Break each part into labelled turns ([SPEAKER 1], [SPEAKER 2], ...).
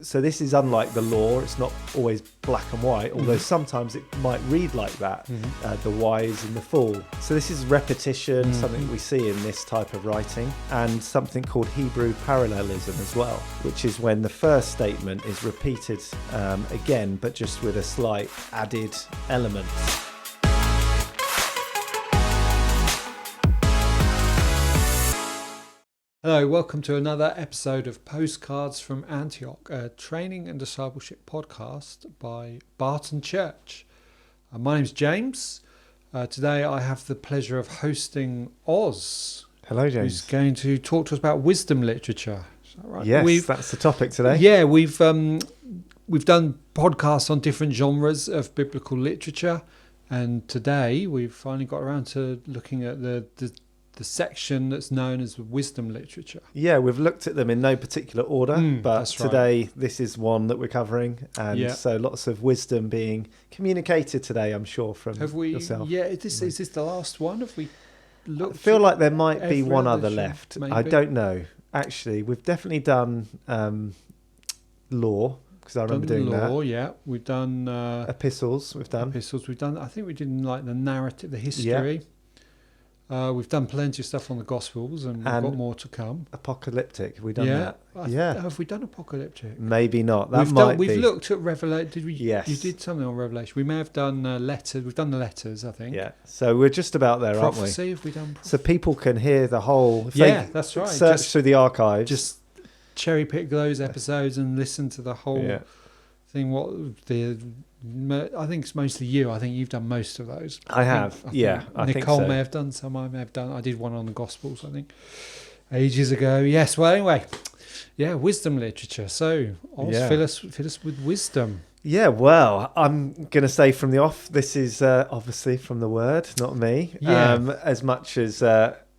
[SPEAKER 1] So this is unlike the law. It's not always black and white, although sometimes it might read like that, the wise and the fool. So this is repetition, something we see in this type of writing, and something called Hebrew parallelism as well, which is when the first statement is repeated again, but just with a slight added element.
[SPEAKER 2] Hello, welcome to another episode of Postcards from Antioch, a training and discipleship podcast by Barton Church. My name's James. Today I have the pleasure of hosting Oz.
[SPEAKER 1] Hello, James.
[SPEAKER 2] Who's going to talk to us about wisdom literature. Is that right?
[SPEAKER 1] Yes, that's the topic today.
[SPEAKER 2] Yeah, we've done podcasts on different genres of biblical literature, and today we've finally got around to looking at the section that's known as wisdom literature.
[SPEAKER 1] Yeah, we've looked at them in no particular order, but today this is one that we're covering, and so lots of wisdom being communicated today, I'm sure, from yourself.
[SPEAKER 2] Yeah, is this the last one? Have we looked?
[SPEAKER 1] I feel like there might be one other
[SPEAKER 2] edition,
[SPEAKER 1] left.
[SPEAKER 2] maybe?
[SPEAKER 1] I don't know. Actually, we've definitely done law, because I remember doing that.
[SPEAKER 2] Yeah, we've done
[SPEAKER 1] epistles. We've done.
[SPEAKER 2] I think we did like the narrative, the history.
[SPEAKER 1] Yeah.
[SPEAKER 2] We've done plenty of stuff on the Gospels, and we've got more to come.
[SPEAKER 1] Apocalyptic, have we done that?
[SPEAKER 2] Have we done apocalyptic?
[SPEAKER 1] Maybe not.
[SPEAKER 2] We've looked at Revelation. Did we?
[SPEAKER 1] Yes.
[SPEAKER 2] You did something on Revelation. We may have done letters. We've done the letters, I think.
[SPEAKER 1] Yeah. So we're just about there, aren't we?
[SPEAKER 2] Prophecy, have we done?
[SPEAKER 1] So people can hear the whole.
[SPEAKER 2] That's right.
[SPEAKER 1] Search through the archives.
[SPEAKER 2] Just cherry pick those episodes and listen to the whole thing. I think it's mostly you. I think you've done most of those.
[SPEAKER 1] I have.
[SPEAKER 2] I think Nicole may have done some. I may have done. I did one on the Gospels, I think, ages ago. Yes. Well, anyway, wisdom literature. So, fill us with wisdom. Yeah.
[SPEAKER 1] Well, I'm going to say from the off, this is obviously from the Word, not me.
[SPEAKER 2] Yeah.
[SPEAKER 1] As much as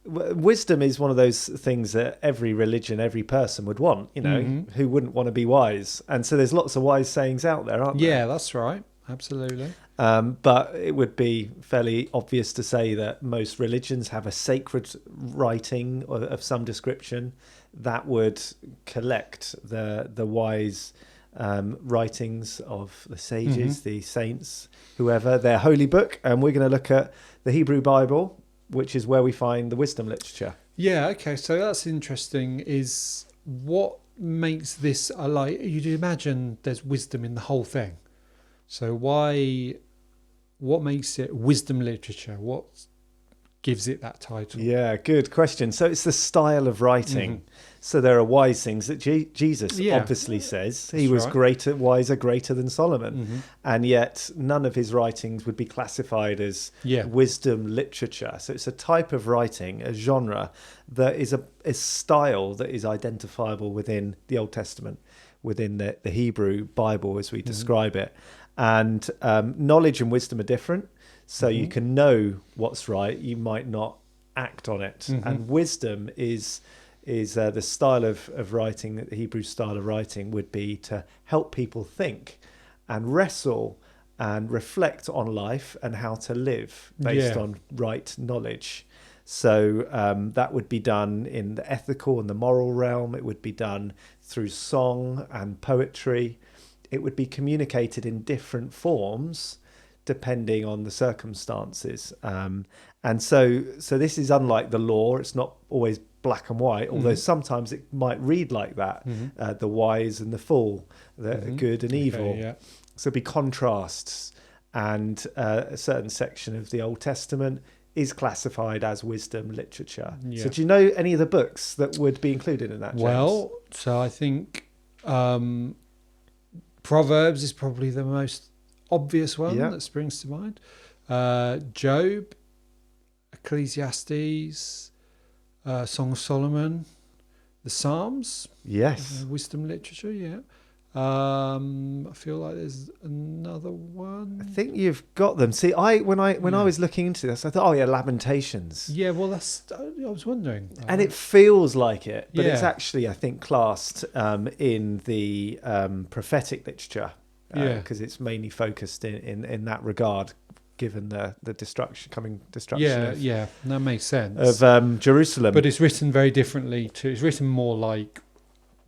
[SPEAKER 1] wisdom is one of those things that every religion, every person would want. You know, who wouldn't want to be wise? And so there's lots of wise sayings out there, aren't there?
[SPEAKER 2] Yeah, that's right. Absolutely.
[SPEAKER 1] But it would be fairly obvious to say that most religions have a sacred writing of some description that would collect the wise writings of the sages, the saints, whoever, their holy book. And we're going to look at the Hebrew Bible, which is where we find the wisdom literature.
[SPEAKER 2] Yeah, okay. So that's interesting. Is what makes this you'd imagine there's wisdom in the whole thing. So what makes it wisdom literature? What gives it that title?
[SPEAKER 1] Yeah, good question. So it's the style of writing. So there are wise things that Jesus obviously says. He was greater than Solomon. And yet none of his writings would be classified as wisdom literature. So it's a type of writing, a genre, that is a style that is identifiable within the Old Testament, within the Hebrew Bible as we describe it. And knowledge and wisdom are different. So you can know what's right, you might not act on it. And wisdom is the style of writing, the Hebrew style of writing would be to help people think and wrestle and reflect on life and how to live based on right knowledge. So that would be done in the ethical and the moral realm. It would be done through song and poetry. It would be communicated in different forms depending on the circumstances. And so this is unlike the law. It's not always black and white, although sometimes it might read like that, the wise and the fool, the good and evil.
[SPEAKER 2] Yeah.
[SPEAKER 1] So it'd be contrasts. And a certain section of the Old Testament is classified as wisdom literature.
[SPEAKER 2] Yeah.
[SPEAKER 1] So do you know any of the books that would be included in that, James?
[SPEAKER 2] Well, so I think Proverbs is probably the most obvious one that springs to mind. Job, Ecclesiastes, Song of Solomon, the Psalms.
[SPEAKER 1] Yes.
[SPEAKER 2] Wisdom literature, I feel like there's another one.
[SPEAKER 1] I think you've got them. See, when I was looking into this, I thought, Lamentations.
[SPEAKER 2] Yeah, well, I was wondering.
[SPEAKER 1] And it feels like it, but it's actually, I think, classed in the prophetic literature. Because it's mainly focused in that regard, given the destruction.
[SPEAKER 2] That makes sense
[SPEAKER 1] of Jerusalem.
[SPEAKER 2] But it's written very differently too. It's written more like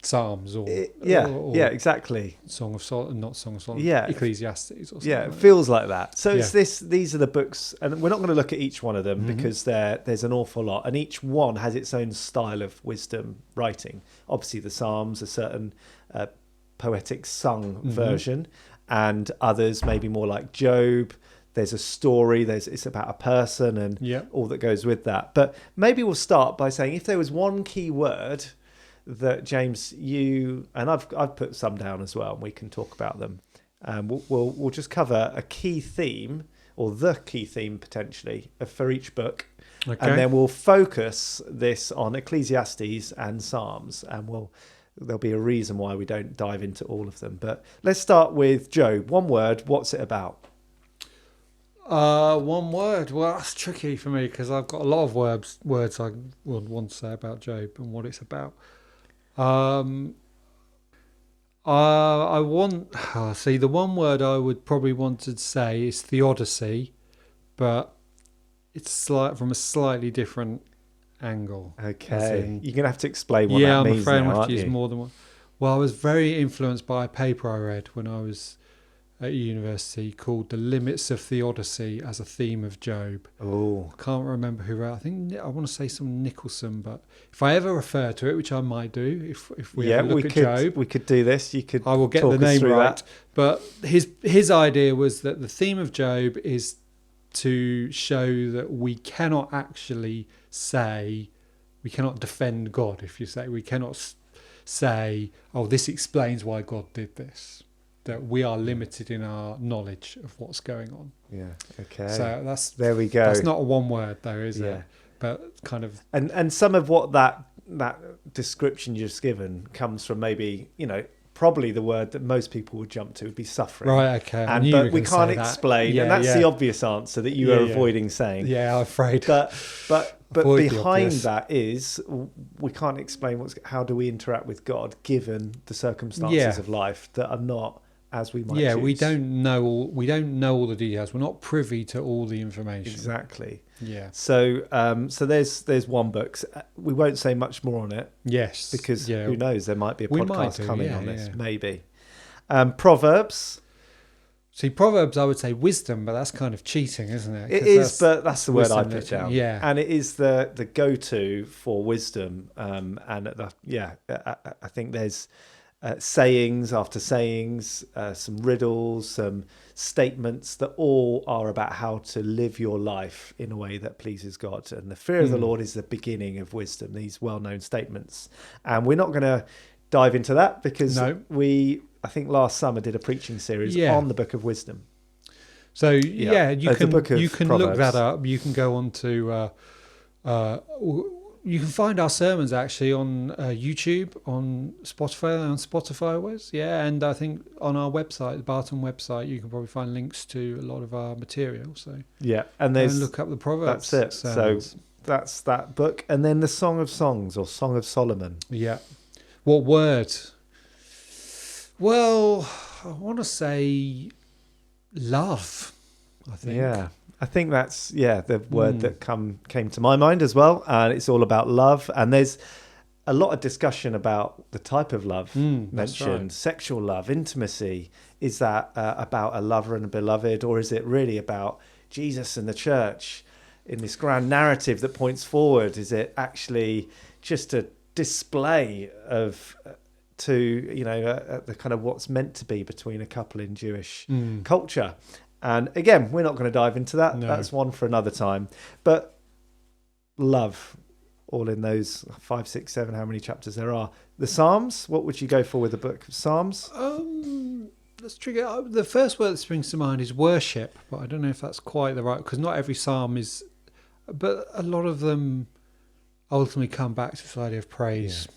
[SPEAKER 2] Psalms or
[SPEAKER 1] exactly.
[SPEAKER 2] Song of Solomon, not Song of Solomon,
[SPEAKER 1] Yeah.
[SPEAKER 2] Ecclesiastes or something.
[SPEAKER 1] Yeah, it feels like that. So it's this. These are the books, and we're not going to look at each one of them because there's an awful lot, and each one has its own style of wisdom writing. Obviously, the Psalms, a certain poetic sung version, and others maybe more like Job. There's a story. It's about a person and all that goes with that. But maybe we'll start by saying if there was one key word that James, you and I've put some down as well, and we can talk about them. We'll just cover a key theme or the key theme potentially for each book, and then we'll focus this on Ecclesiastes and Psalms, and there'll be a reason why we don't dive into all of them. But let's start with Job. One word. What's it about?
[SPEAKER 2] One word. Well, that's tricky for me because I've got a lot of words I would want to say about Job and what it's about. I want see the one word I would probably want to say is theodicy, but it's from a slightly different angle.
[SPEAKER 1] Okay, you're gonna have to explain what that means.
[SPEAKER 2] I'm afraid
[SPEAKER 1] now,
[SPEAKER 2] I have to use more than one. Well, I was very influenced by a paper I read when I was at university called "The Limits of Theodicy as a Theme of Job."
[SPEAKER 1] Oh,
[SPEAKER 2] I can't remember who wrote. I want to say some Nicholson, but if I ever refer to it, which I might do, if we ever look at Job,
[SPEAKER 1] we could do this.
[SPEAKER 2] I will get the name right.
[SPEAKER 1] That.
[SPEAKER 2] But his idea was that the theme of Job is to show that we cannot actually say, we cannot defend God. If you say, we cannot say, oh, this explains why God did this. That we are limited in our knowledge of what's going on.
[SPEAKER 1] Yeah. Okay.
[SPEAKER 2] So
[SPEAKER 1] there we go.
[SPEAKER 2] That's not a one word though, is it? But kind of.
[SPEAKER 1] And some of what that description you've just given comes from maybe, probably the word that most people would jump to would be suffering.
[SPEAKER 2] Right. Okay.
[SPEAKER 1] But we can't explain, and that's the obvious answer that you are avoiding saying.
[SPEAKER 2] Yeah, I'm afraid.
[SPEAKER 1] But behind that is we can't explain how do we interact with God given the circumstances of life that are not as we might choose.
[SPEAKER 2] We don't know all the details. We're not privy to all the information.
[SPEAKER 1] Exactly.
[SPEAKER 2] Yeah.
[SPEAKER 1] So there's one book. We won't say much more on it.
[SPEAKER 2] Yes.
[SPEAKER 1] Because who knows, there might be a podcast coming on this. Maybe. Proverbs.
[SPEAKER 2] See, Proverbs, I would say wisdom, but that's kind of cheating, isn't it?
[SPEAKER 1] It is, but that's the word I put down.
[SPEAKER 2] Yeah.
[SPEAKER 1] And it is the go-to for wisdom. I think there's sayings after sayings, some riddles, some statements that all are about how to live your life in a way that pleases God. And the fear of the Lord is the beginning of wisdom, these well-known statements. And we're not going to dive into that because I think last summer did a preaching series on the Book of Wisdom.
[SPEAKER 2] So you can
[SPEAKER 1] Proverbs.
[SPEAKER 2] look that up. You can go on to you can find our sermons actually on YouTube, on Spotify always. Yeah, and I think on our website, the Barton website, you can probably find links to a lot of our material. So
[SPEAKER 1] and there's
[SPEAKER 2] look up the Proverbs.
[SPEAKER 1] That's it.
[SPEAKER 2] Sermons.
[SPEAKER 1] So that's that book, and then the Song of Songs or Song of Solomon.
[SPEAKER 2] Yeah. What word? Well, I want to say love, I think.
[SPEAKER 1] Yeah, I think that's the word that came to my mind as well. And it's all about love. And there's a lot of discussion about the type of love mentioned, sexual love, intimacy. Is that about a lover and a beloved, or is it really about Jesus and the church in this grand narrative that points forward? Is it actually just a display of the kind of what's meant to be between a couple in Jewish culture? And again, we're not going to dive into that. No. That's one for another time. But love, all in those 5, 6, 7, how many chapters there are. The Psalms, what would you go for with the book of Psalms?
[SPEAKER 2] Let's trigger. The first word that springs to mind is worship, but I don't know if that's quite the right, because not every psalm is, but a lot of them ultimately come back to this idea of praise.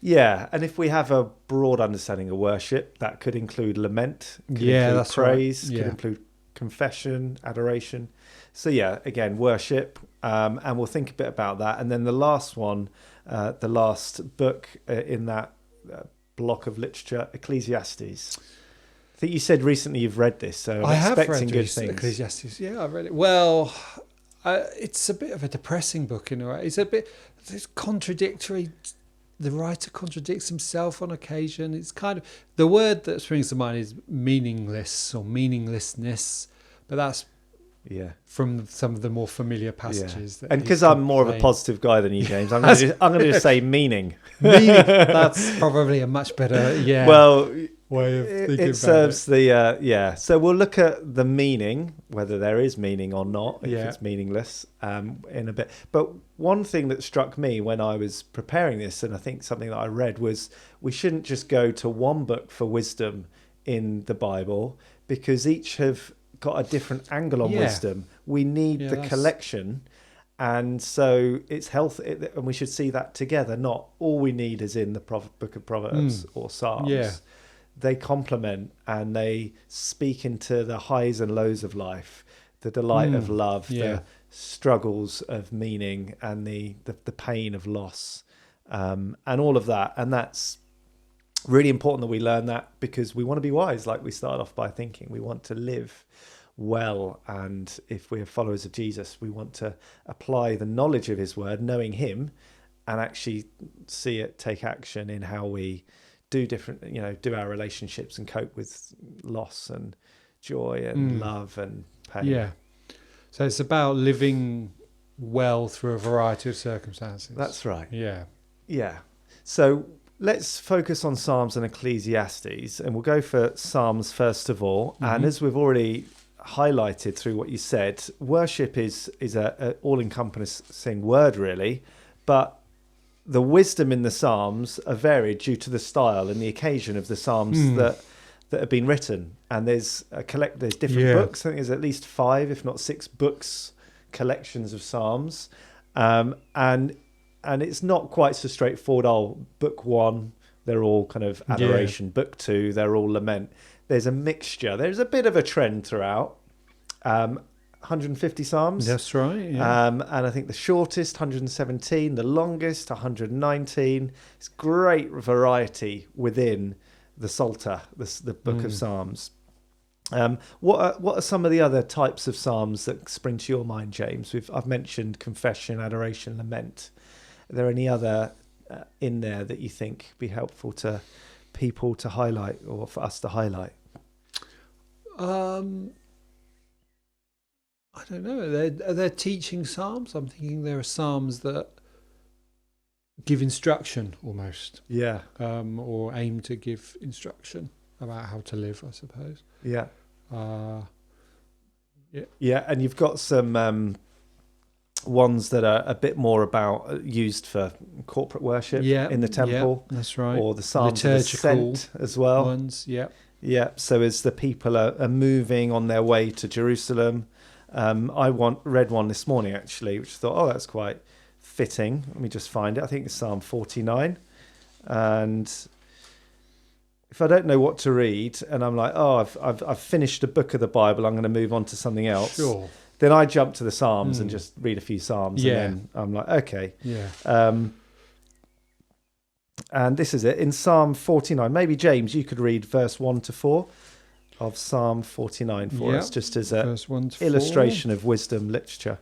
[SPEAKER 1] Yeah, and if we have a broad understanding of worship, that could include lament, could include praise, could include confession, adoration. So again, worship, and we'll think a bit about that. And then the last one, the last book in that block of literature, Ecclesiastes. I think you said recently you've read this, so I'm expecting good things.
[SPEAKER 2] Ecclesiastes. Yeah, I read it. Well, it's a bit of a depressing book in a way. It's contradictory the writer contradicts himself on occasion. It's kind of, the word that springs to mind is meaningless or meaninglessness, but that's from some of the more familiar passages.
[SPEAKER 1] And because I'm more of a positive guy than you, James, I'm going to just say meaning.
[SPEAKER 2] Meaning. That's probably a much better way of thinking
[SPEAKER 1] it serves the So we'll look at the meaning, whether there is meaning or not, if it's meaningless, in a bit. But one thing that struck me when I was preparing this, and I think something that I read, was we shouldn't just go to one book for wisdom in the Bible, because each have got a different angle on wisdom. We need the collection. And so it's healthy, and we should see that together. Not all we need is in the book of Proverbs or Psalms. Yeah. They complement and they speak into the highs and lows of life, the delight of love, the struggles of meaning, and the pain of loss, and all of that. And that's really important that we learn that, because we want to be wise, like we started off by thinking. We want to live well, and if we're followers of Jesus, we want to apply the knowledge of his word, knowing him, and actually see it take action in how we do do our relationships and cope with loss and joy and love and pain. Yeah.
[SPEAKER 2] So it's about living well through a variety of circumstances.
[SPEAKER 1] That's right.
[SPEAKER 2] Yeah.
[SPEAKER 1] Yeah. So let's focus on Psalms and Ecclesiastes, and we'll go for Psalms first of all. And as we've already highlighted through what you said, worship is a all-encompassing word, really, but the wisdom in the Psalms are varied due to the style and the occasion of the Psalms that have been written. And there's different books. I think there's at least 5, if not 6 books, collections of Psalms. And it's not quite so straightforward. Book 1, they're all kind of adoration. Yeah. Book 2, they're all lament. There's a mixture. There's a bit of a trend throughout. 150 Psalms.
[SPEAKER 2] That's right. Yeah.
[SPEAKER 1] And I think the shortest, 117, the longest, 119. It's great variety within the Psalter, the book of Psalms. What are some of the other types of Psalms that spring to your mind, James? I've mentioned confession, adoration, lament. Are there any other in there that you think be helpful to people to highlight, or for us to highlight?
[SPEAKER 2] I don't know. Are there teaching psalms? I'm thinking there are psalms that give instruction almost.
[SPEAKER 1] Yeah.
[SPEAKER 2] Or aim to give instruction about how to live, I suppose.
[SPEAKER 1] Yeah. Yeah, and you've got some ones that are a bit more about used for corporate worship in the temple.
[SPEAKER 2] Yeah, that's right.
[SPEAKER 1] Or the Psalms of Ascent as well.
[SPEAKER 2] Ones,
[SPEAKER 1] Yeah, so as the people are moving on their way to Jerusalem. I read one this morning, actually, which I thought, that's quite fitting. Let me just find it. I think it's Psalm 49. And if I don't know what to read, and I'm like, I've finished a book of the Bible, I'm going to move on to something else.
[SPEAKER 2] Sure.
[SPEAKER 1] Then I jump to the Psalms and just read a few Psalms. And then I'm like, okay.
[SPEAKER 2] Yeah.
[SPEAKER 1] And this is it. In Psalm 49, maybe, James, you could read verse 1 to 4 of Psalm 49 for us, just as an illustration of wisdom literature.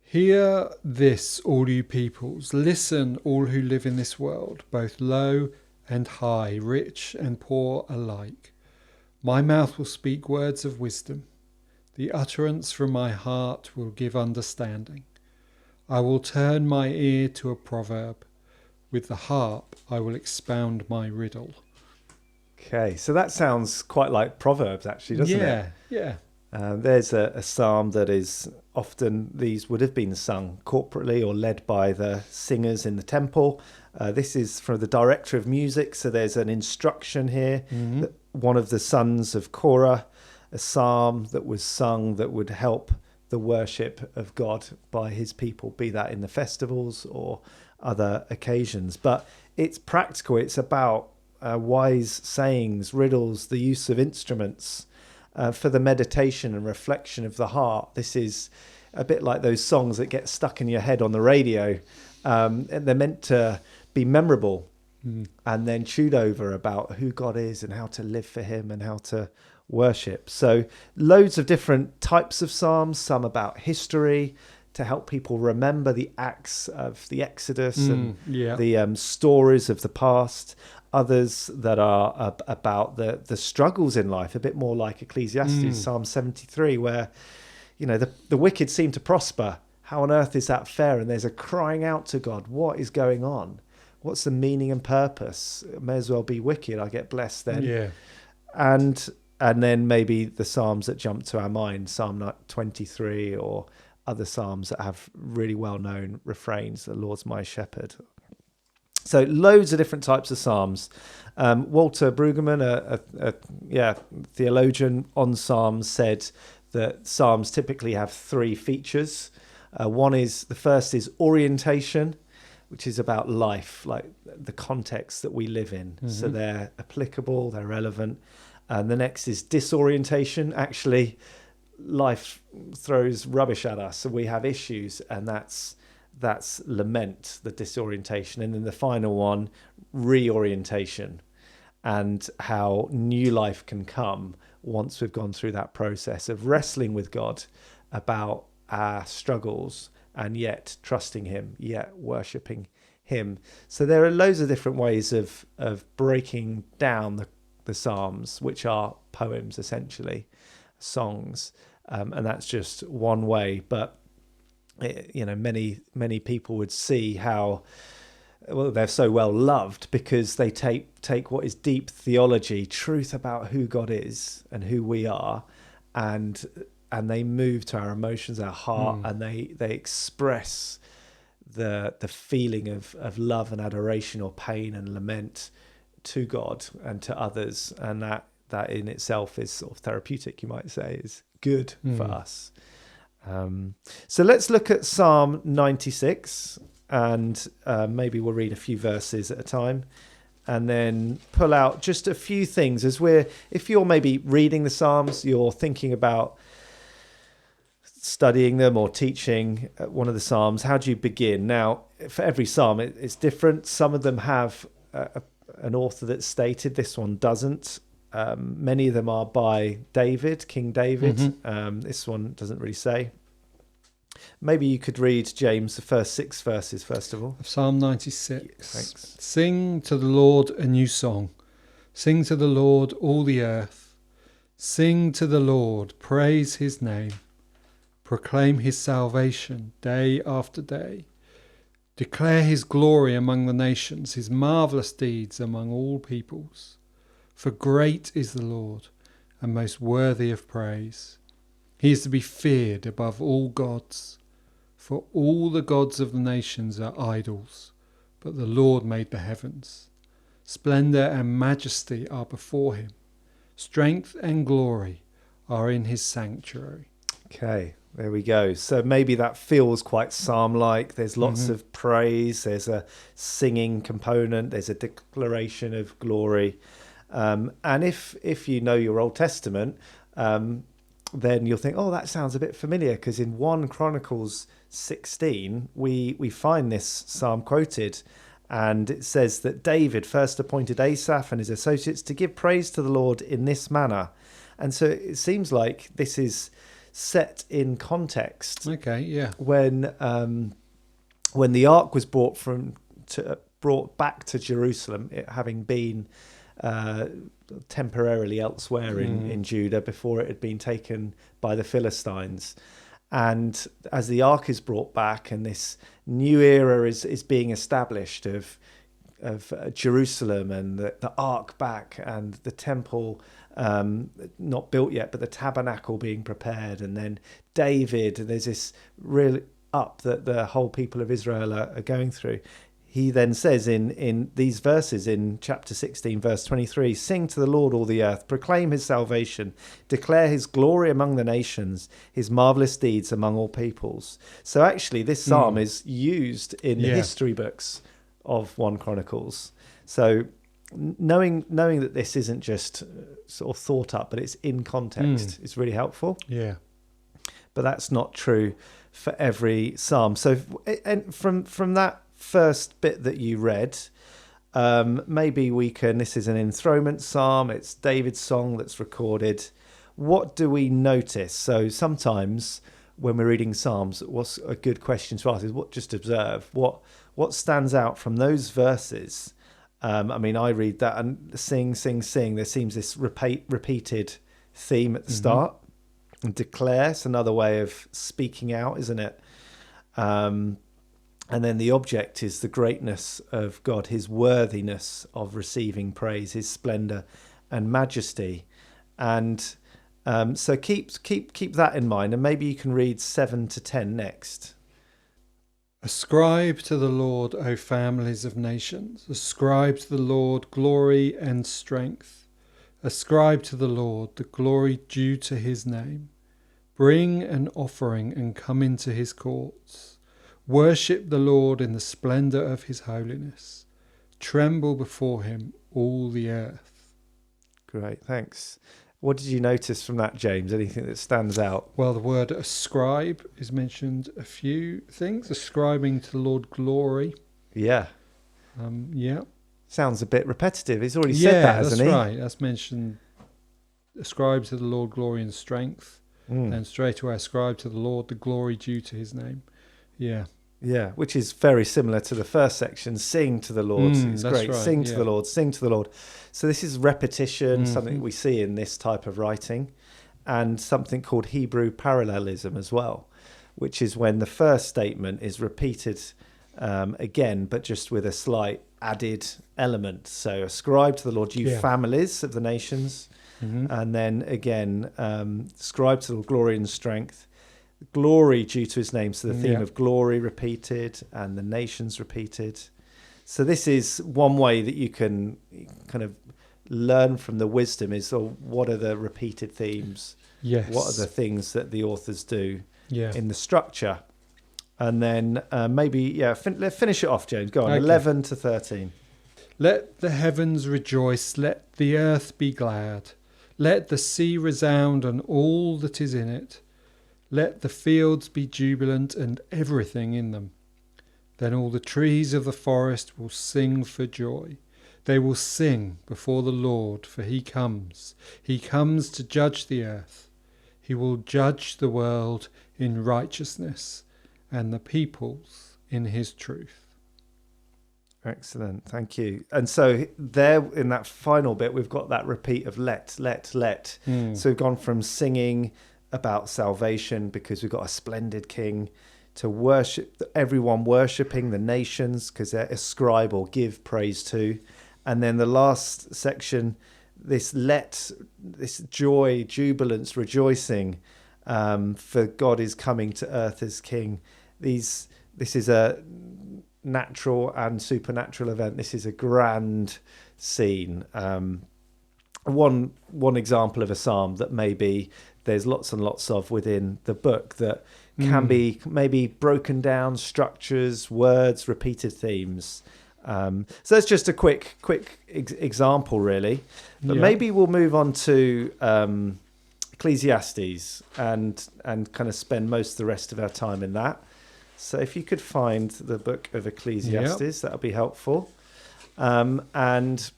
[SPEAKER 2] Hear this, all you peoples. Listen, all who live in this world, both low and high, rich and poor alike. My mouth will speak words of wisdom. The utterance from my heart will give understanding. I will turn my ear to a proverb. With the harp I will expound my riddle.
[SPEAKER 1] Okay, so that sounds quite like Proverbs, actually, doesn't it?
[SPEAKER 2] Yeah.
[SPEAKER 1] There's a psalm that is often, these would have been sung corporately or led by the singers in the temple. This is from the director of music, so there's an instruction here. That one of the sons of Korah, a psalm that was sung that would help the worship of God by his people, be that in the festivals or other occasions. But it's practical. It's about wise sayings, riddles, the use of instruments for the meditation and reflection of the heart. This is a bit like those songs that get stuck in your head on the radio. And they're meant to be memorable and then chewed over about who God is and how to live for him and how to worship. So loads of different types of psalms, some about history, to help people remember the acts of the Exodus and
[SPEAKER 2] yeah.
[SPEAKER 1] the stories of the past. Others that are about the struggles in life, a bit more like Ecclesiastes, Psalm 73, where, you know, the wicked seem to prosper. How on earth is that fair? And there's a crying out to God. What is going on? What's the meaning and purpose? It may as well be wicked. I get blessed then.
[SPEAKER 2] Yeah.
[SPEAKER 1] And then maybe the Psalms that jump to our mind, Psalm 23 or other Psalms that have really well-known refrains, the Lord's my shepherd. So loads of different types of Psalms. Walter Brueggemann, a theologian on Psalms, said that Psalms typically have three features. The first is orientation, which is about life, like the context that we live in. Mm-hmm. So they're applicable, they're relevant. And the next is disorientation. Actually, life throws rubbish at us, so we have issues, and that's lament, the disorientation. And then the final one, reorientation, and how new life can come once we've gone through that process of wrestling with God about our struggles and yet trusting him, yet worshipping him. So there are loads of different ways of breaking down the Psalms, which are poems, essentially, songs. And that's just one way. But, many people would see how, well, they're so well loved because they take what is deep theology, truth about who God is and who we are, and they move to our emotions, our heart, and they express the feeling of love and adoration or pain and lament to God and to others. And that in itself is sort of therapeutic, you might say, is good for us. So let's look at Psalm 96, and maybe we'll read a few verses at a time and then pull out just a few things if you're maybe reading the Psalms, you're thinking about studying them or teaching one of the Psalms. How do you begin? Now, for every Psalm, it's different. Some of them have an author that's stated, this one doesn't. Many of them are by David, King David. Mm-hmm. This one doesn't really say. Maybe you could read, James, the first 6 verses, first of all.
[SPEAKER 2] Psalm 96.
[SPEAKER 1] Thanks.
[SPEAKER 2] Sing to the Lord a new song. Sing to the Lord, all the earth. Sing to the Lord, praise his name. Proclaim his salvation day after day. Declare his glory among the nations, his marvellous deeds among all peoples. For great is the Lord, and most worthy of praise. He is to be feared above all gods, for all the gods of the nations are idols, but the Lord made the heavens. Splendour and majesty are before him. Strength and glory are in his sanctuary.
[SPEAKER 1] Okay, there we go. So maybe that feels quite psalm-like. There's lots of praise. There's a singing component. There's a declaration of glory. And if you know your Old Testament, then you'll think, oh, that sounds a bit familiar, because in 1 Chronicles 16, we find this psalm quoted, and it says that David first appointed Asaph and his associates to give praise to the Lord in this manner. And so it seems like this is set in context.
[SPEAKER 2] Okay, yeah.
[SPEAKER 1] When the ark was brought back to Jerusalem, it having been temporarily elsewhere in Judah before it had been taken by the Philistines. And as the ark is brought back and this new era is being established of Jerusalem and the ark back and the temple not built yet, but the tabernacle being prepared, and then David, there's this real up that the whole people of Israel are going through. He then says in these verses in chapter 16, verse 23, sing to the Lord, all the earth, proclaim his salvation, declare his glory among the nations, his marvelous deeds among all peoples. So actually this psalm is used in the history books of 1 Chronicles. So knowing that this isn't just sort of thought up, but it's in context is really helpful.
[SPEAKER 2] Yeah.
[SPEAKER 1] But that's not true for every psalm. So and from that first bit that you read, maybe we can, this is an enthronement psalm, it's David's song that's recorded. What do we notice? So sometimes when we're reading Psalms, what's a good question to ask is just observe what stands out from those verses. I mean, I read that and sing, sing, sing. There seems this repeated theme at the start. And declare's another way of speaking out, isn't it? And then the object is the greatness of God, his worthiness of receiving praise, his splendor and majesty. And so keep that in mind. And maybe you can read 7 to 10 next.
[SPEAKER 2] Ascribe to the Lord, O families of nations. Ascribe to the Lord glory and strength. Ascribe to the Lord the glory due to his name. Bring an offering and come into his courts. Worship the Lord in the splendour of his holiness. Tremble before him, all the earth.
[SPEAKER 1] Great, thanks. What did you notice from that, James? Anything that stands out?
[SPEAKER 2] Well, the word ascribe is mentioned a few things. Ascribing to the Lord glory.
[SPEAKER 1] Yeah.
[SPEAKER 2] Yeah.
[SPEAKER 1] Sounds a bit repetitive. He's already said that, hasn't he?
[SPEAKER 2] Yeah, that's right. That's mentioned. Ascribe to the Lord glory and strength. And straight away ascribe to the Lord the glory due to his name. Yeah.
[SPEAKER 1] Yeah, which is very similar to the first section. Sing to the Lord. It's great.
[SPEAKER 2] Right,
[SPEAKER 1] sing to the Lord. Sing to the Lord. So this is repetition, something we see in this type of writing, and something called Hebrew parallelism as well, which is when the first statement is repeated again, but just with a slight added element. So ascribe to the Lord, you families of the nations. And then again, ascribe to the glory and strength, glory due to his name. So the theme of glory repeated and the nations repeated. So this is one way that you can kind of learn from the wisdom is, what are the repeated themes?
[SPEAKER 2] Yes.
[SPEAKER 1] What are the things that the authors do in the structure? And then finish it off, James. Go on, okay. 11 to 13.
[SPEAKER 2] Let the heavens rejoice, let the earth be glad. Let the sea resound and all that is in it. Let the fields be jubilant and everything in them. Then all the trees of the forest will sing for joy. They will sing before the Lord, for he comes. He comes to judge the earth. He will judge the world in righteousness and the peoples in his truth.
[SPEAKER 1] Excellent, thank you. And so there in that final bit, we've got that repeat of let. So we've gone from singing about salvation because we've got a splendid king to worship, everyone worshipping the nations because they ascribe or give praise to. And then the last section, this joy, jubilance, rejoicing, for God is coming to earth as king. This is a natural and supernatural event. This is a grand scene. One example of a psalm that maybe there's lots and lots of within the book that can be maybe broken down structures, words, repeated themes. So it's just a quick example, really. But maybe we'll move on to Ecclesiastes and kind of spend most of the rest of our time in that. So if you could find the book of Ecclesiastes, that would be helpful. And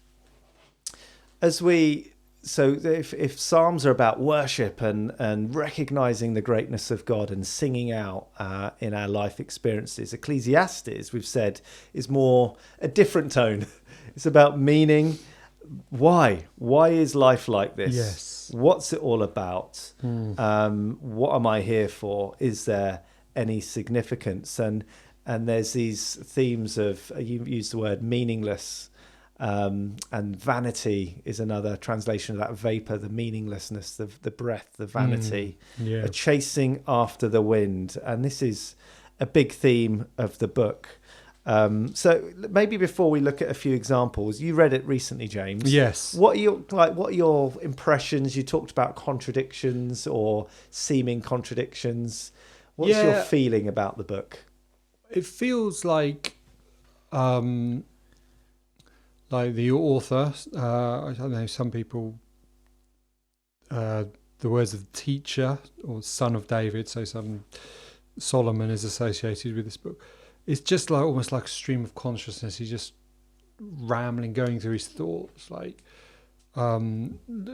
[SPEAKER 1] as if Psalms are about worship and recognizing the greatness of God and singing out in our life experiences, Ecclesiastes, we've said, is more a different tone. It's about meaning. Why is life like this?
[SPEAKER 2] Yes.
[SPEAKER 1] What's it all about? What am I here for? Is there any significance? And there's these themes of, you used the word meaningless, and vanity is another translation of that vapor, the meaninglessness, the breath, the vanity, a chasing after the wind. And this is a big theme of the book. So maybe before we look at a few examples, you read it recently, James.
[SPEAKER 2] Yes.
[SPEAKER 1] What are your impressions? You talked about contradictions or seeming contradictions. What's your feeling about the book?
[SPEAKER 2] It feels like the author, I don't know, some people, the words of the teacher or son of David, so Solomon is associated with this book. It's just like almost like a stream of consciousness. He's just rambling, going through his thoughts. Like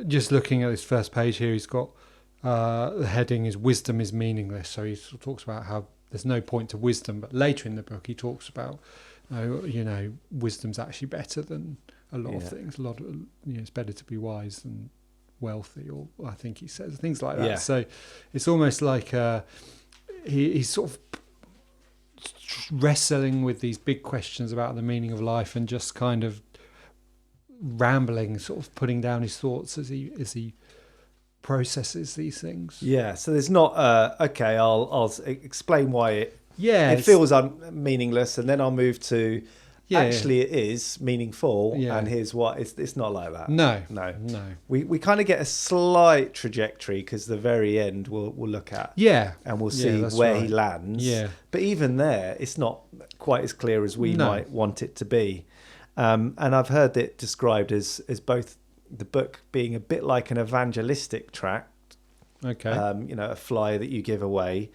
[SPEAKER 2] just looking at this first page here, he's got The heading is "Wisdom is Meaningless." So he sort of talks about how there's no point to wisdom, but later in the book he talks about, wisdom's actually better than a lot of things. A lot of, it's better to be wise than wealthy, or I think he says things like that.
[SPEAKER 1] Yeah.
[SPEAKER 2] So it's almost like he's sort of wrestling with these big questions about the meaning of life, and just kind of rambling, sort of putting down his thoughts as he processes these things.
[SPEAKER 1] Yeah, so there's not I'll explain why it feels meaningless, and then I'll move to it is meaningful, and here's what. It's not like that.
[SPEAKER 2] No.
[SPEAKER 1] We kind of get a slight trajectory, because the very end we'll look at, and we'll see where he lands. But even there, it's not quite as clear as we might want it to be. And I've heard it described as both the book being a bit like an evangelistic tract, a flyer that you give away,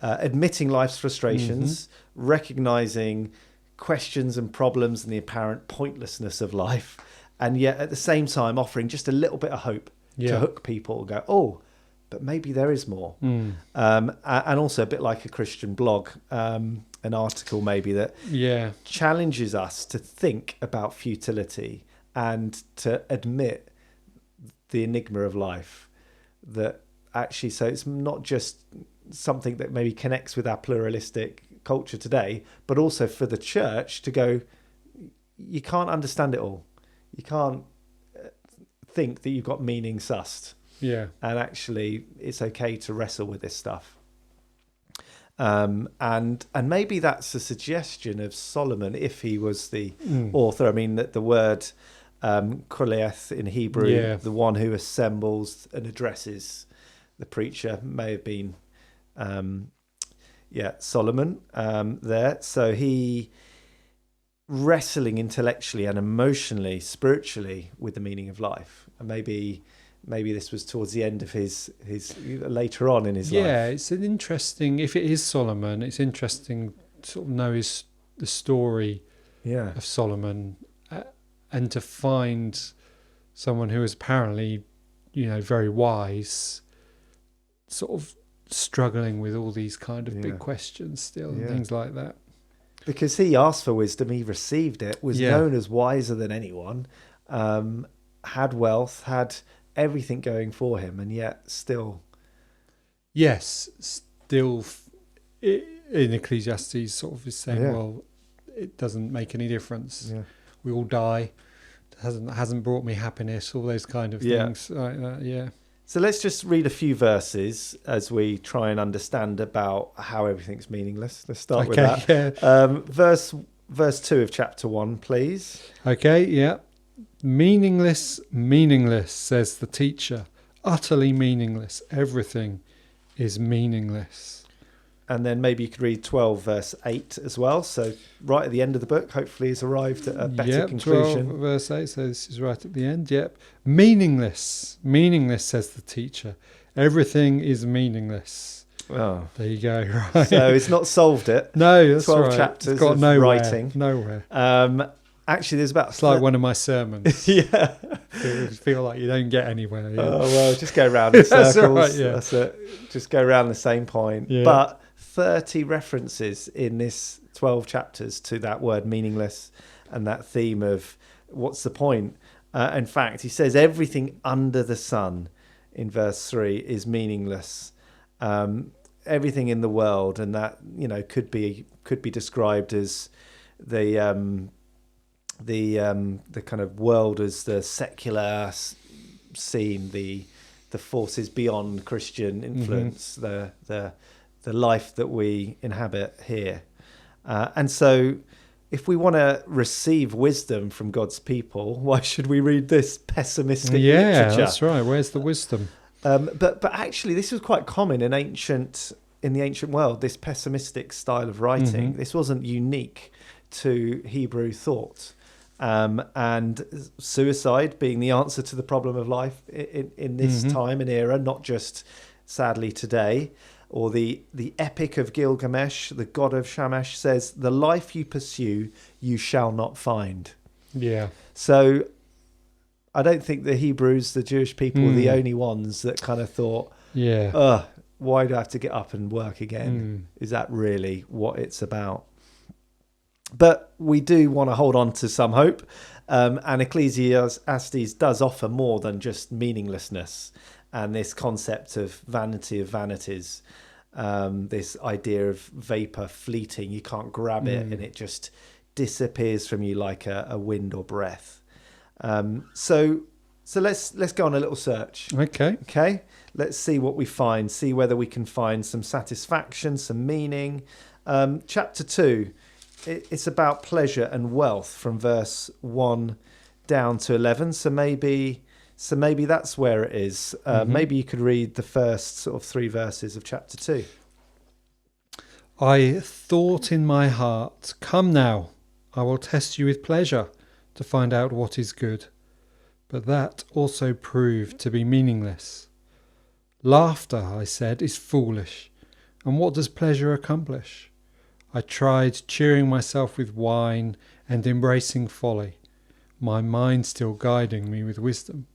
[SPEAKER 1] admitting life's frustrations, recognizing questions and problems and the apparent pointlessness of life, and yet at the same time offering just a little bit of hope to hook people, go, oh, but maybe there is more. And also a bit like a Christian blog, an article maybe that challenges us to think about futility and to admit the enigma of life, that actually, so it's not just something that maybe connects with our pluralistic culture today, but also for the church to go, you can't understand it all. You can't think that you've got meaning sussed. And actually it's okay to wrestle with this stuff. And maybe that's a suggestion of Solomon if he was the author. I mean, that the word koleeth in Hebrew, the one who assembles and addresses the preacher, may have been Solomon there. So he wrestling intellectually and emotionally, spiritually with the meaning of life. And maybe this was towards the end of his later on in his life.
[SPEAKER 2] Yeah, it's an interesting, if it is Solomon, it's interesting to sort of know the story of Solomon, and to find someone who is apparently, very wise, sort of struggling with all these kind of big questions still, and things like that.
[SPEAKER 1] Because he asked for wisdom, he received it, was known as wiser than anyone, had wealth, had everything going for him, and yet still in Ecclesiastes sort of is saying, well, it doesn't make any difference. We all die. It hasn't brought me happiness. All those kind of things like that. So let's just read a few verses as we try and understand about how everything's meaningless. Let's start with that. Verse 2 of chapter 1, please.
[SPEAKER 2] Meaningless, meaningless, says the teacher. Utterly meaningless. Everything is meaningless.
[SPEAKER 1] And then maybe you could read 12 verse 8 as well. So right at the end of the book, hopefully he's arrived at a better conclusion.
[SPEAKER 2] 12 verse 8, so this is right at the end. Meaningless, meaningless, says the teacher. Everything is meaningless.
[SPEAKER 1] Oh,
[SPEAKER 2] there you go. Right.
[SPEAKER 1] So it's not solved it.
[SPEAKER 2] No, that's
[SPEAKER 1] 12
[SPEAKER 2] right.
[SPEAKER 1] chapters
[SPEAKER 2] it's got
[SPEAKER 1] of
[SPEAKER 2] nowhere,
[SPEAKER 1] writing.
[SPEAKER 2] Nowhere.
[SPEAKER 1] Actually, there's about...
[SPEAKER 2] It's like one of my sermons. Feel like you don't get anywhere.
[SPEAKER 1] Oh, well, just go round in circles.
[SPEAKER 2] That's right,
[SPEAKER 1] That's it. Just go round the same point. But 30 references in this 12 chapters to that word meaningless and that theme of what's the point. In fact, he says everything under the sun in verse 3 is meaningless. Everything in the world, and that could be described as the kind of world as the secular scene, the forces beyond Christian influence, the life that we inhabit here. And so if we want to receive wisdom from God's people, why should we read this pessimistic literature?
[SPEAKER 2] Yeah, that's right. Where's the wisdom?
[SPEAKER 1] But actually, this was quite common in the ancient world, this pessimistic style of writing. This wasn't unique to Hebrew thought. And suicide being the answer to the problem of life in this time and era, not just sadly today. Or the Epic of Gilgamesh, the god of Shamash, says, the life you pursue, you shall not find.
[SPEAKER 2] Yeah.
[SPEAKER 1] So I don't think the Hebrews, the Jewish people, were the only ones that kind of thought,
[SPEAKER 2] Yeah.
[SPEAKER 1] Why do I have to get up and work again? Is that really what it's about? But we do want to hold on to some hope. And Ecclesiastes does offer more than just meaninglessness and this concept of vanity of vanities, this idea of vapor fleeting. You can't grab it and it just disappears from you like a wind or breath. So let's go on a little search. Okay. Let's see what we find. See whether we can find some satisfaction, some meaning. Chapter 2. It's about pleasure and wealth from verse 1 down to 11. So maybe that's where it is. Maybe you could read the first sort of 3 verses of chapter 2.
[SPEAKER 2] I thought in my heart, come now, I will test you with pleasure to find out what is good. But that also proved to be meaningless. Laughter, I said, is foolish. And what does pleasure accomplish? I tried cheering myself with wine and embracing folly, my mind still guiding me with wisdom.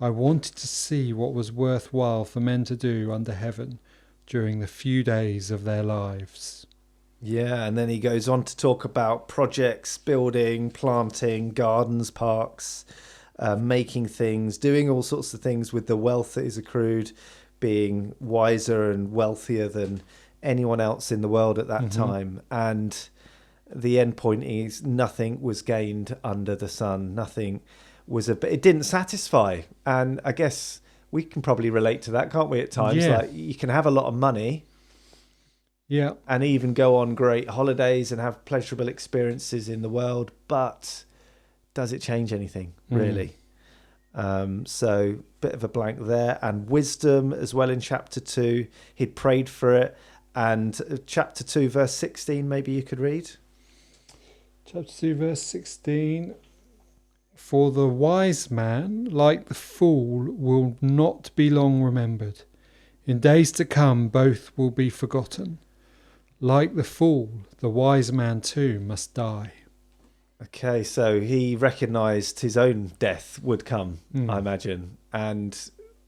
[SPEAKER 2] I wanted to see what was worthwhile for men to do under heaven during the few days of their lives.
[SPEAKER 1] Yeah, and then he goes on to talk about projects, building, planting, gardens, parks, making things, doing all sorts of things with the wealth that is accrued, being wiser and wealthier than anyone else in the world at that time. And the end point is nothing was gained under the sun. Nothing was it didn't satisfy. And I guess we can probably relate to that, can't we, at times?
[SPEAKER 2] Yeah.
[SPEAKER 1] Like, you can have a lot of money,
[SPEAKER 2] yeah,
[SPEAKER 1] and even go on great holidays and have pleasurable experiences in the world, but does it change anything, really? So bit of a blank there. And wisdom as well in chapter 2. He'd prayed for it. And chapter 2, verse 16, maybe you could read.
[SPEAKER 2] Chapter 2, verse 16. For the wise man, like the fool, will not be long remembered. In days to come, both will be forgotten. Like the fool, the wise man too must die. Okay,
[SPEAKER 1] so he recognised his own death would come, I imagine. And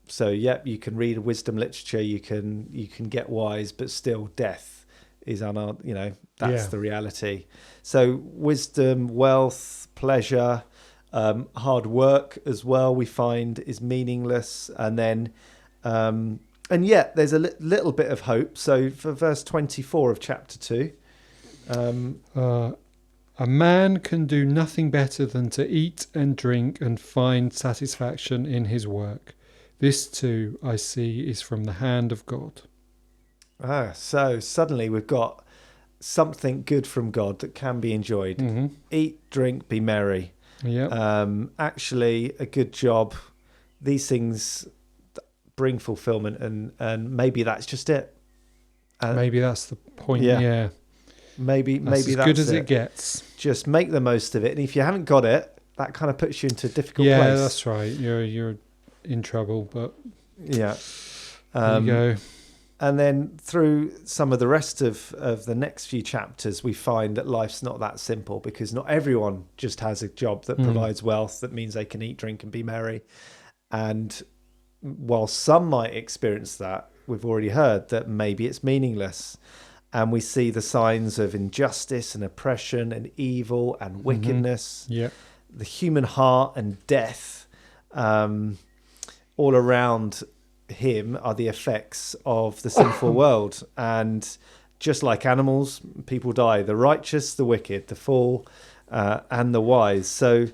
[SPEAKER 1] so, you can read wisdom literature, you can get wise, but still death is that's the reality. So wisdom, wealth, pleasure, hard work as well, we find is meaningless. And then, and yet there's a little bit of hope. So for verse 24 of chapter 2.
[SPEAKER 2] A man can do nothing better than to eat and drink and find satisfaction in his work. This too, I see, is from the hand of God.
[SPEAKER 1] So suddenly we've got something good from God that can be enjoyed. Eat, drink, be merry.
[SPEAKER 2] Yeah.
[SPEAKER 1] Actually, a good job. These things bring fulfillment, and maybe that's just it.
[SPEAKER 2] Maybe that's the point. Yeah.
[SPEAKER 1] Maybe that's
[SPEAKER 2] as good as it gets.
[SPEAKER 1] Just make the most of it, and if you haven't got it, that kind of puts you into a difficult place.
[SPEAKER 2] Yeah, that's right. You're in trouble, but
[SPEAKER 1] there you
[SPEAKER 2] go.
[SPEAKER 1] And then through some of the rest of the next few chapters, we find that life's not that simple, because not everyone just has a job that provides wealth that means they can eat, drink, and be merry. And while some might experience that, we've already heard that maybe it's meaningless. And we see the signs of injustice and oppression and evil and wickedness, the human heart and death. All around him are the effects of the sinful world. And just like animals, people die. The righteous, the wicked, the fool, and the wise. So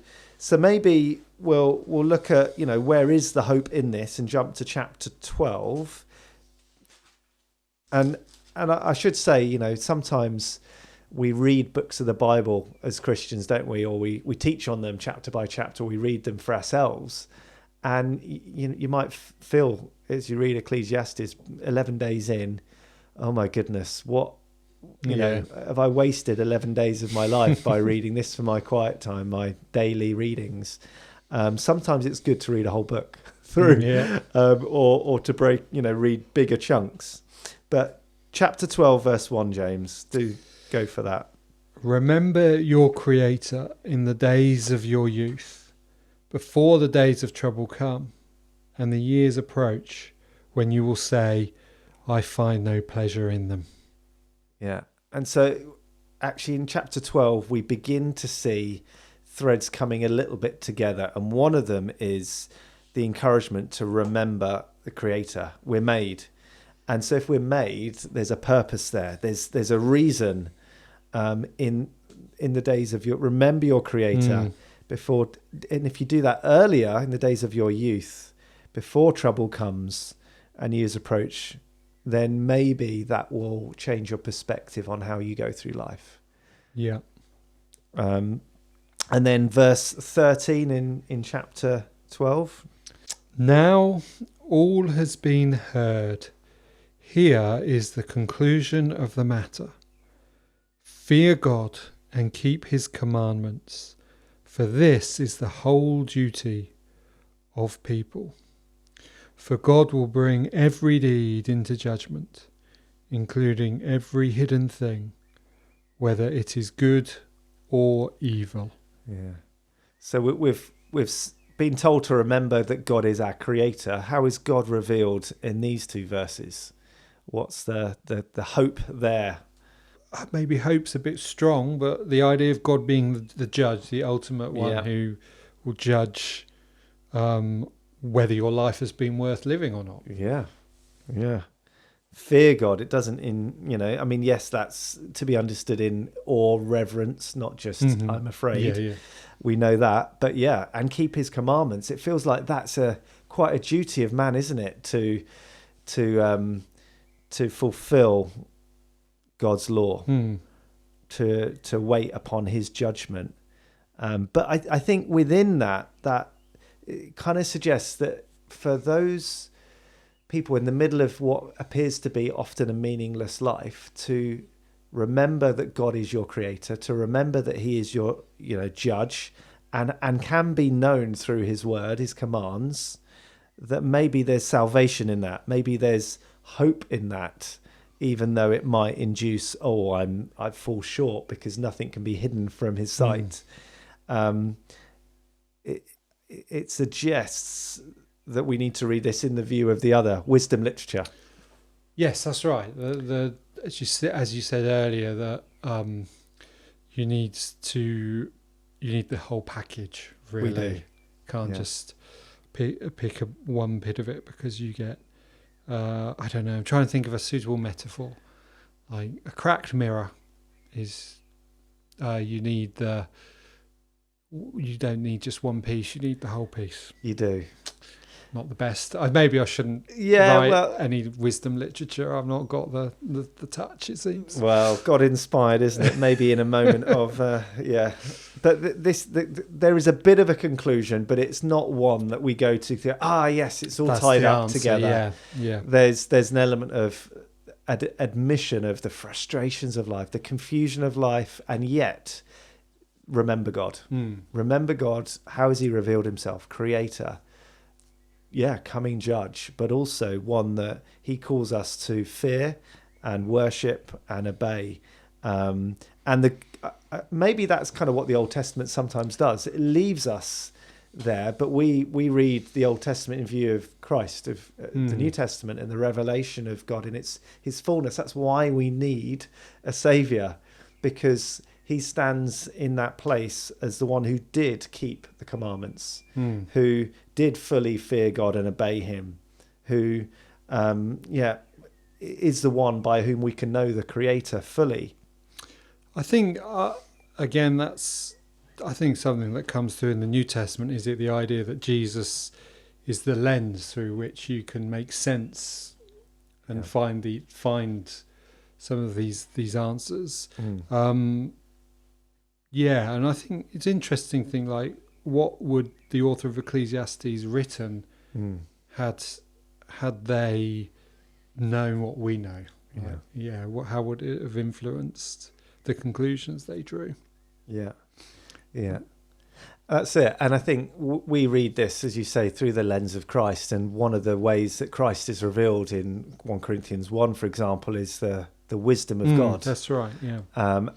[SPEAKER 1] maybe we'll look at, where is the hope in this, and jump to chapter 12. And I should say, sometimes we read books of the Bible as Christians, don't we? Or we teach on them chapter by chapter. We read them for ourselves. And you might feel, as you read Ecclesiastes 11 days in, oh my goodness, what, have I wasted 11 days of my life by reading this for my quiet time, my daily readings? Sometimes it's good to read a whole book through, or to break, read bigger chunks. But chapter 12, verse 1, James, do go for that.
[SPEAKER 2] Remember your Creator in the days of your youth, before the days of trouble come, and the years approach, when you will say, I find no pleasure in them.
[SPEAKER 1] Yeah. And so actually in chapter 12, we begin to see threads coming a little bit together. And one of them is the encouragement to remember the Creator. We're made. And so if we're made, there's a purpose there. There's a reason in the days of remember your Creator before. And if you do that earlier in the days of your youth, before trouble comes and years approach, then maybe that will change your perspective on how you go through life.
[SPEAKER 2] Yeah.
[SPEAKER 1] And then verse 13 in chapter 12.
[SPEAKER 2] Now all has been heard. Here is the conclusion of the matter. Fear God and keep his commandments, for this is the whole duty of people. For God will bring every deed into judgment, including every hidden thing, whether it is good or evil.
[SPEAKER 1] Yeah. So we've been told to remember that God is our creator. How is God revealed in these two verses? What's the hope there?
[SPEAKER 2] Maybe hope's a bit strong, but the idea of God being the judge, the ultimate one who will judge whether your life has been worth living or not.
[SPEAKER 1] Yeah. Yeah. Fear God. It doesn't yes, that's to be understood in awe, reverence, not just I'm afraid.
[SPEAKER 2] Yeah.
[SPEAKER 1] We know that, but and keep his commandments. It feels like that's quite a duty of man, isn't it? To fulfill God's law, to wait upon his judgment. But I think within that it kind of suggests that for those people in the middle of what appears to be often a meaningless life, to remember that God is your creator, to remember that he is your judge and can be known through his word, his commands, that maybe there's salvation in that, maybe there's hope in that, even though it might induce, I fall short, because nothing can be hidden from his sight. It suggests that we need to read this in the view of the other wisdom literature.
[SPEAKER 2] Yes, that's right. As you said earlier, that you need the whole package. Really,
[SPEAKER 1] we do.
[SPEAKER 2] Can't just pick one bit of it, because you get. I don't know. I'm trying to think of a suitable metaphor. Like a cracked mirror is. You don't need just one piece. You need the whole piece.
[SPEAKER 1] You do.
[SPEAKER 2] Not the best. Maybe I shouldn't write any wisdom literature. I've not got the touch, it seems.
[SPEAKER 1] Well, God inspired, isn't it? Maybe in a moment of But there is a bit of a conclusion, but it's not one that we go to. Yes, it's all
[SPEAKER 2] That's
[SPEAKER 1] tied
[SPEAKER 2] the
[SPEAKER 1] up
[SPEAKER 2] answer,
[SPEAKER 1] together.
[SPEAKER 2] Yeah.
[SPEAKER 1] There's an element of admission of the frustrations of life, the confusion of life, and yet remember God. Remember God. How has he revealed himself? Creator. Coming judge, but also one that he calls us to fear and worship and obey. Maybe that's kind of what the Old Testament sometimes does. It leaves us there, but we read the Old Testament in view of Christ, of the New Testament and the revelation of God in his fullness. That's why we need a saviour, because he stands in that place as the one who did keep the commandments, who did fully fear God and obey him, who, is the one by whom we can know the Creator fully.
[SPEAKER 2] I think, again, that's, something that comes through in the New Testament is the idea that Jesus is the lens through which you can make sense and find some of these answers. And I think it's an interesting thing, like, what would the author of Ecclesiastes written had they known what we know? How would it have influenced the conclusions they drew?
[SPEAKER 1] That's it. And I think we read this, as you say, through the lens of Christ, and one of the ways that Christ is revealed in 1 Corinthians 1, for example, is the wisdom of God.
[SPEAKER 2] That's right, yeah.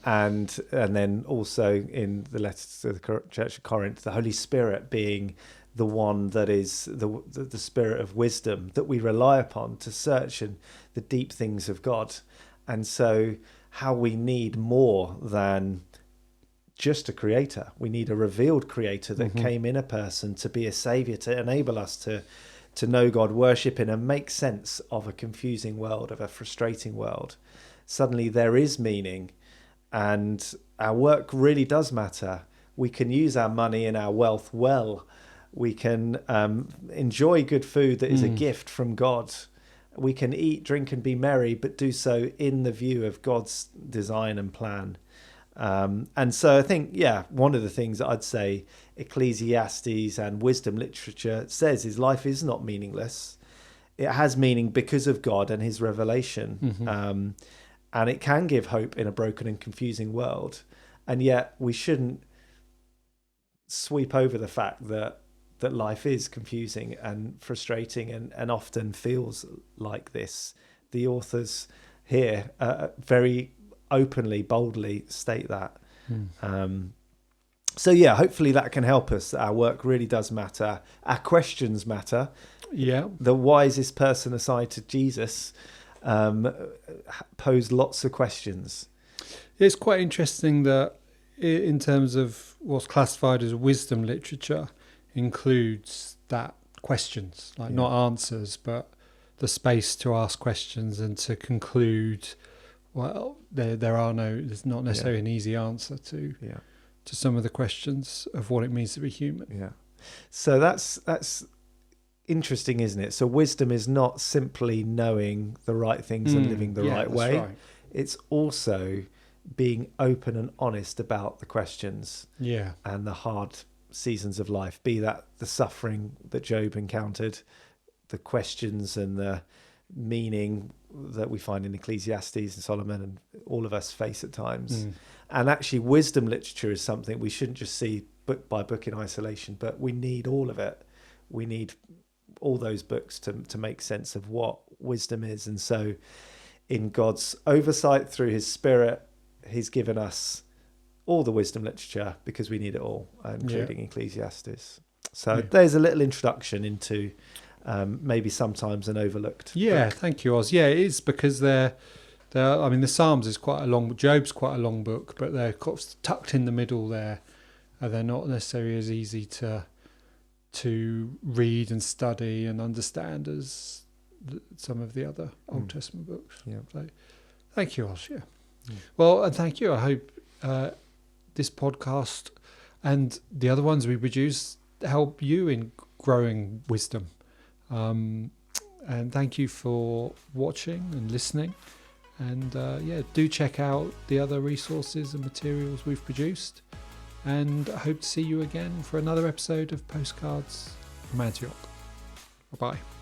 [SPEAKER 1] And then also in the letter to the Church of Corinth, the Holy Spirit being the one that is the spirit of wisdom that we rely upon to search in the deep things of God. And so how we need more than just a creator. We need a revealed creator that came in a person to be a savior, to enable us to know God, worship him, and make sense of a confusing world, of a frustrating world. Suddenly there is meaning, and our work really does matter. We can use our money and our wealth well. We can enjoy good food that is a gift from God. We can eat, drink, and be merry, but do so in the view of God's design and plan. And so I think, one of the things that I'd say Ecclesiastes and wisdom literature says is life is not meaningless. It has meaning because of God and his revelation. And it can give hope in a broken and confusing world. And yet we shouldn't sweep over the fact that life is confusing and frustrating and often feels like this. The authors here very openly, boldly state that. So hopefully that can help us. Our work really does matter. Our questions matter.
[SPEAKER 2] Yeah.
[SPEAKER 1] The wisest person aside to Jesus posed lots of questions.
[SPEAKER 2] It's quite interesting that in terms of what's classified as wisdom literature includes that questions, like not answers, but the space to ask questions and to conclude, well, there's not necessarily an easy answer to some of the questions of what it means to be human.
[SPEAKER 1] Yeah. So that's interesting, isn't it? So wisdom is not simply knowing the right things and living the right way.
[SPEAKER 2] Right.
[SPEAKER 1] It's also being open and honest about the questions and the hard seasons of life, be that the suffering that Job encountered, the questions and the meaning that we find in Ecclesiastes and Solomon and all of us face at times. And actually wisdom literature is something we shouldn't just see book by book in isolation, but we need all of it. We need all those books to make sense of what wisdom is. And so in God's oversight through his spirit, he's given us all the wisdom literature because we need it all, including Ecclesiastes. So there's a little introduction into maybe sometimes an overlooked book.
[SPEAKER 2] Thank you, Oz. It is, because they're I mean, the Psalms is quite a long, Job's quite a long book, but they're tucked in the middle there, and they're not necessarily as easy to read and study and understand as some of the other Old Testament books. So thank you, Oz. Well, and thank you. I hope this podcast and the other ones we produce help you in growing wisdom. And thank you for watching and listening. And do check out the other resources and materials we've produced. And I hope to see you again for another episode of Postcards from Antioch. Bye-bye.